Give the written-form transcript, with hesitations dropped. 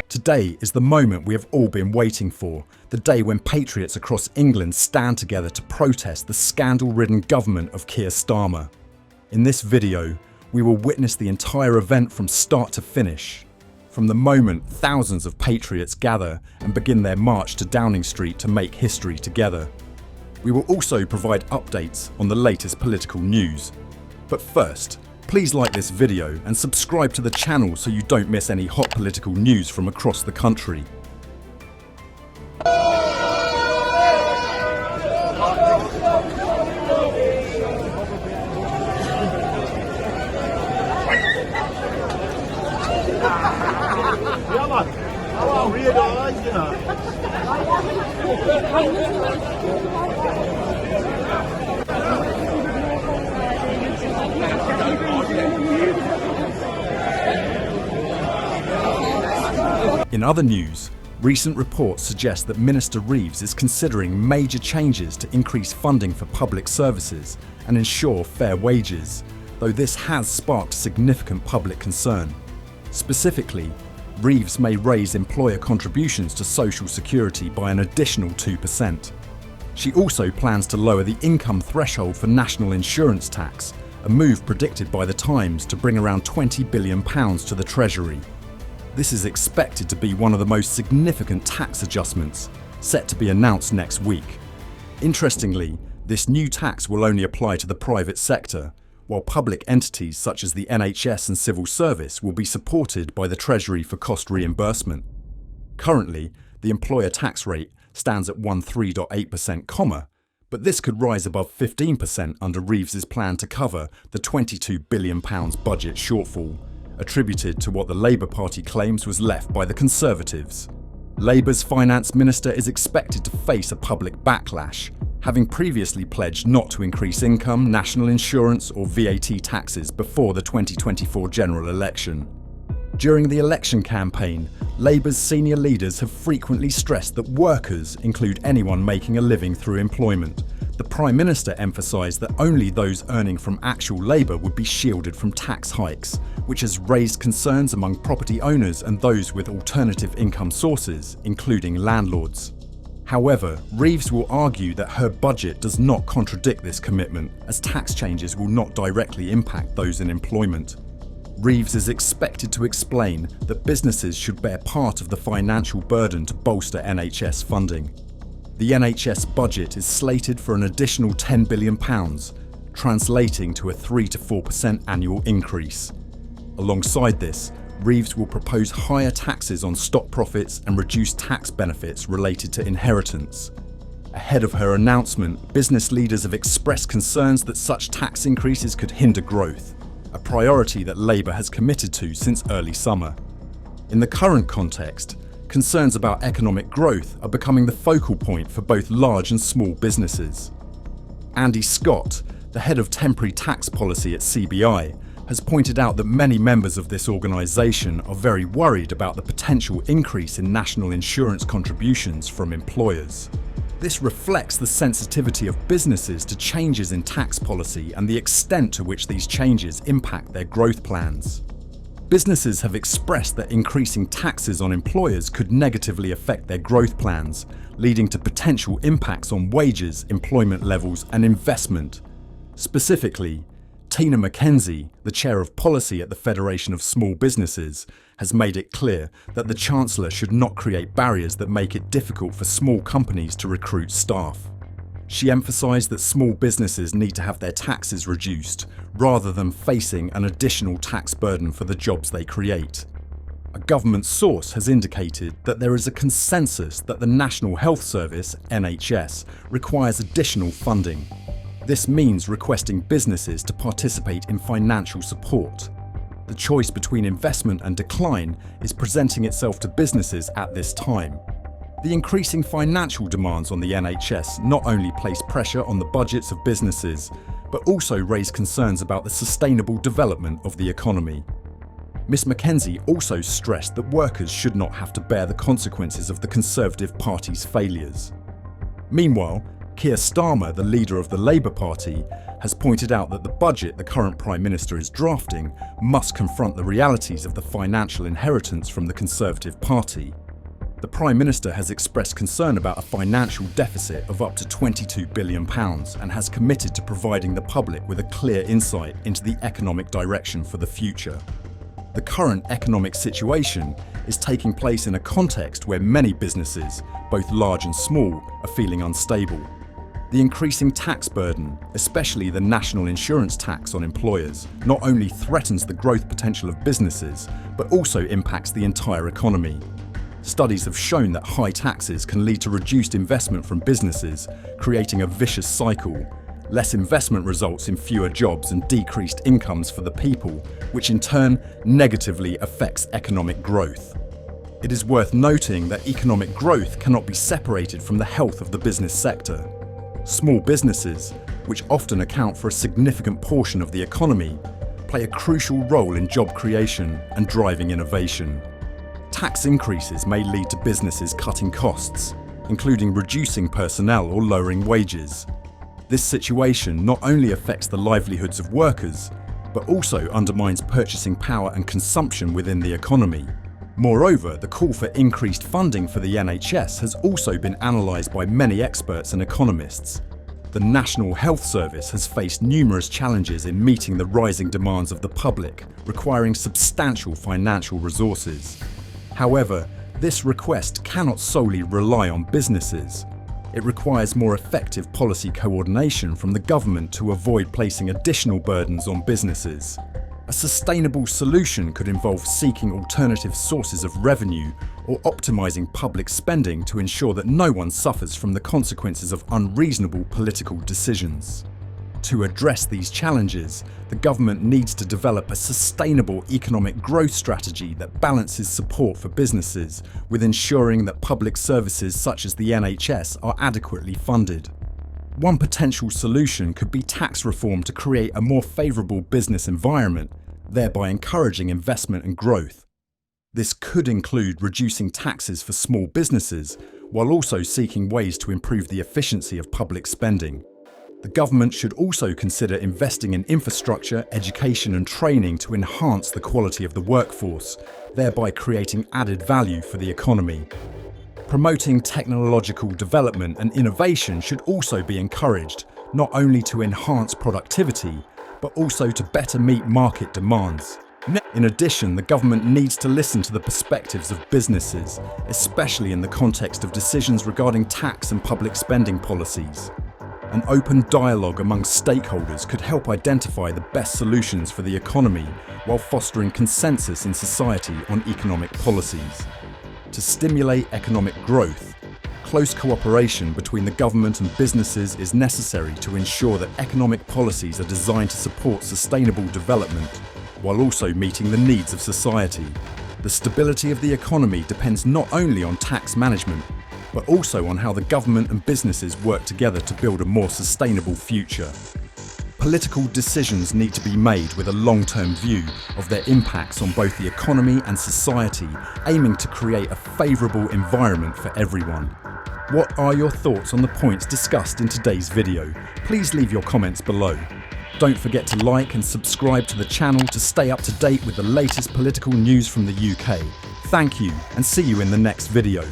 Today is the moment we have all been waiting for, the day when patriots across England stand together to protest the scandal-ridden government of Keir Starmer. In this video, we will witness the entire event from start to finish. From the moment thousands of patriots gather and begin their march to Downing Street to make history together. We will also provide updates on the latest political news. But first, please like this video and subscribe to the channel so you don't miss any hot political news from across the country. In other news, recent reports suggest that Minister Reeves is considering major changes to increase funding for public services and ensure fair wages, though this has sparked significant public concern. Specifically, Reeves may raise employer contributions to Social Security by an additional 2%. She also plans to lower the income threshold for national insurance tax, a move predicted by The Times to bring around £20 billion to the Treasury. This is expected to be one of the most significant tax adjustments, set to be announced next week. Interestingly, this new tax will only apply to the private sector, while public entities such as the NHS and civil service will be supported by the Treasury for cost reimbursement. Currently, the employer tax rate stands at 13.8%, but this could rise above 15% under Reeves's plan to cover the £22 billion budget shortfall, attributed to what the Labour Party claims was left by the Conservatives. Labour's finance minister is expected to face a public backlash, having previously pledged not to increase income, national insurance or VAT taxes before the 2024 general election. During the election campaign, Labour's senior leaders have frequently stressed that workers include anyone making a living through employment. The Prime Minister emphasised that only those earning from actual labour would be shielded from tax hikes, which has raised concerns among property owners and those with alternative income sources, including landlords. However, Reeves will argue that her budget does not contradict this commitment, as tax changes will not directly impact those in employment. Reeves is expected to explain that businesses should bear part of the financial burden to bolster NHS funding. The NHS budget is slated for an additional £10 billion, translating to a 3 to 4% annual increase. Alongside this, Reeves will propose higher taxes on stock profits and reduced tax benefits related to inheritance. Ahead of her announcement, business leaders have expressed concerns that such tax increases could hinder growth, a priority that Labour has committed to since early summer. In the current context, concerns about economic growth are becoming the focal point for both large and small businesses. Andy Scott, the head of temporary tax policy at CBI, has pointed out that many members of this organisation are very worried about the potential increase in national insurance contributions from employers. This reflects the sensitivity of businesses to changes in tax policy and the extent to which these changes impact their growth plans. Businesses have expressed that increasing taxes on employers could negatively affect their growth plans, leading to potential impacts on wages, employment levels and investment. Specifically, Tina McKenzie, the chair of policy at the Federation of Small Businesses, has made it clear that the Chancellor should not create barriers that make it difficult for small companies to recruit staff. She emphasised that small businesses need to have their taxes reduced, rather than facing an additional tax burden for the jobs they create. A government source has indicated that there is a consensus that the National Health Service, NHS, requires additional funding. This means requesting businesses to participate in financial support. The choice between investment and decline is presenting itself to businesses at this time. The increasing financial demands on the NHS not only place pressure on the budgets of businesses, but also raise concerns about the sustainable development of the economy. Ms McKenzie also stressed that workers should not have to bear the consequences of the Conservative Party's failures. Meanwhile, Keir Starmer, the leader of the Labour Party, has pointed out that the budget the current Prime Minister is drafting must confront the realities of the financial inheritance from the Conservative Party. The Prime Minister has expressed concern about a financial deficit of up to £22 billion and has committed to providing the public with a clear insight into the economic direction for the future. The current economic situation is taking place in a context where many businesses, both large and small, are feeling unstable. The increasing tax burden, especially the national insurance tax on employers, not only threatens the growth potential of businesses, but also impacts the entire economy. Studies have shown that high taxes can lead to reduced investment from businesses, creating a vicious cycle. Less investment results in fewer jobs and decreased incomes for the people, which in turn negatively affects economic growth. It is worth noting that economic growth cannot be separated from the health of the business sector. Small businesses, which often account for a significant portion of the economy, play a crucial role in job creation and driving innovation. Tax increases may lead to businesses cutting costs, including reducing personnel or lowering wages. This situation not only affects the livelihoods of workers, but also undermines purchasing power and consumption within the economy. Moreover, the call for increased funding for the NHS has also been analysed by many experts and economists. The National Health Service has faced numerous challenges in meeting the rising demands of the public, requiring substantial financial resources. However, this request cannot solely rely on businesses. It requires more effective policy coordination from the government to avoid placing additional burdens on businesses. A sustainable solution could involve seeking alternative sources of revenue or optimising public spending to ensure that no one suffers from the consequences of unreasonable political decisions. To address these challenges, the government needs to develop a sustainable economic growth strategy that balances support for businesses with ensuring that public services such as the NHS are adequately funded. One potential solution could be tax reform to create a more favourable business environment, thereby encouraging investment and growth. This could include reducing taxes for small businesses, while also seeking ways to improve the efficiency of public spending. The government should also consider investing in infrastructure, education and training to enhance the quality of the workforce, thereby creating added value for the economy. Promoting technological development and innovation should also be encouraged, not only to enhance productivity, but also to better meet market demands. In addition, the government needs to listen to the perspectives of businesses, especially in the context of decisions regarding tax and public spending policies. An open dialogue among stakeholders could help identify the best solutions for the economy while fostering consensus in society on economic policies. To stimulate economic growth, close cooperation between the government and businesses is necessary to ensure that economic policies are designed to support sustainable development while also meeting the needs of society. The stability of the economy depends not only on tax management, but also on how the government and businesses work together to build a more sustainable future. Political decisions need to be made with a long-term view of their impacts on both the economy and society, aiming to create a favourable environment for everyone. What are your thoughts on the points discussed in today's video? Please leave your comments below. Don't forget to like and subscribe to the channel to stay up to date with the latest political news from the UK. Thank you and see you in the next video.